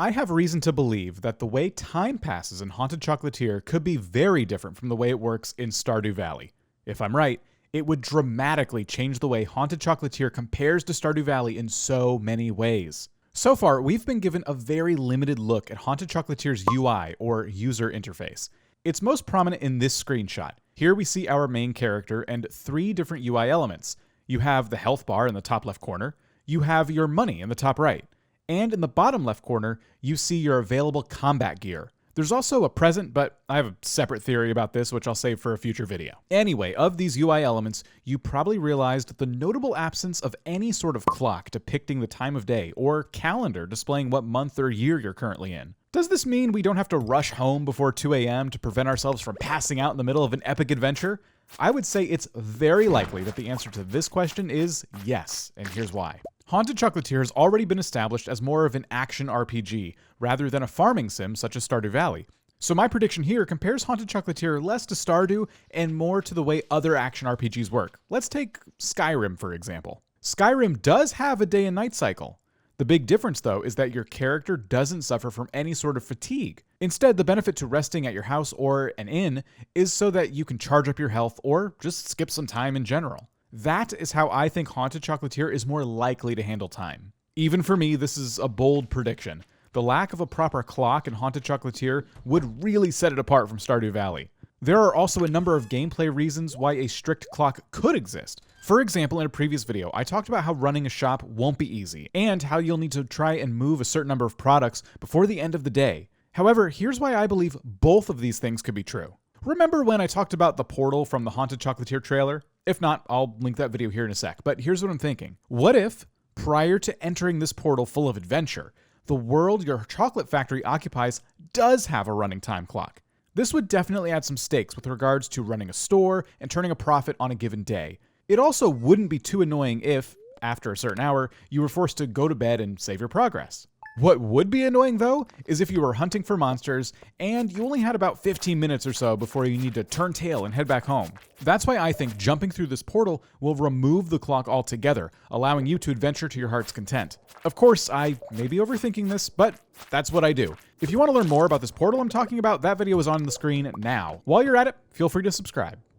I have reason to believe that the way time passes in Haunted Chocolatier could be very different from the way it works in Stardew Valley. If I'm right, it would dramatically change the way Haunted Chocolatier compares to Stardew Valley in so many ways. So far, we've been given a very limited look at Haunted Chocolatier's UI, or user interface. It's most prominent in this screenshot. Here we see our main character and 3 different UI elements. You have the health bar in the top left corner, you have your money in the top right, and in the bottom left corner, you see your available combat gear. There's also a present, but I have a separate theory about this, which I'll save for a future video. Anyway, of these UI elements, you probably realized the notable absence of any sort of clock depicting the time of day or calendar displaying what month or year you're currently in. Does this mean we don't have to rush home before 2 a.m. to prevent ourselves from passing out in the middle of an epic adventure? I would say it's very likely that the answer to this question is yes, and here's why. Haunted Chocolatier has already been established as more of an action RPG, rather than a farming sim such as Stardew Valley. So my prediction here compares Haunted Chocolatier less to Stardew and more to the way other action RPGs work. Let's take Skyrim, for example. Skyrim does have a day and night cycle. The big difference, though, is that your character doesn't suffer from any sort of fatigue. Instead, the benefit to resting at your house or an inn is so that you can charge up your health or just skip some time in general. That is how I think Haunted Chocolatier is more likely to handle time. Even for me, this is a bold prediction. The lack of a proper clock in Haunted Chocolatier would really set it apart from Stardew Valley. There are also a number of gameplay reasons why a strict clock could exist. For example, in a previous video, I talked about how running a shop won't be easy, and how you'll need to try and move a certain number of products before the end of the day. However, here's why I believe both of these things could be true. Remember when I talked about the portal from the Haunted Chocolatier trailer? If not, I'll link that video here in a sec, but here's what I'm thinking. What if, prior to entering this portal full of adventure, the world your chocolate factory occupies does have a running time clock? This would definitely add some stakes with regards to running a store and turning a profit on a given day. It also wouldn't be too annoying if, after a certain hour, you were forced to go to bed and save your progress. What would be annoying, though, is if you were hunting for monsters and you only had about 15 minutes or so before you need to turn tail and head back home. That's why I think jumping through this portal will remove the clock altogether, allowing you to adventure to your heart's content. Of course, I may be overthinking this, but that's what I do. If you want to learn more about this portal I'm talking about, that video is on the screen now. While you're at it, feel free to subscribe.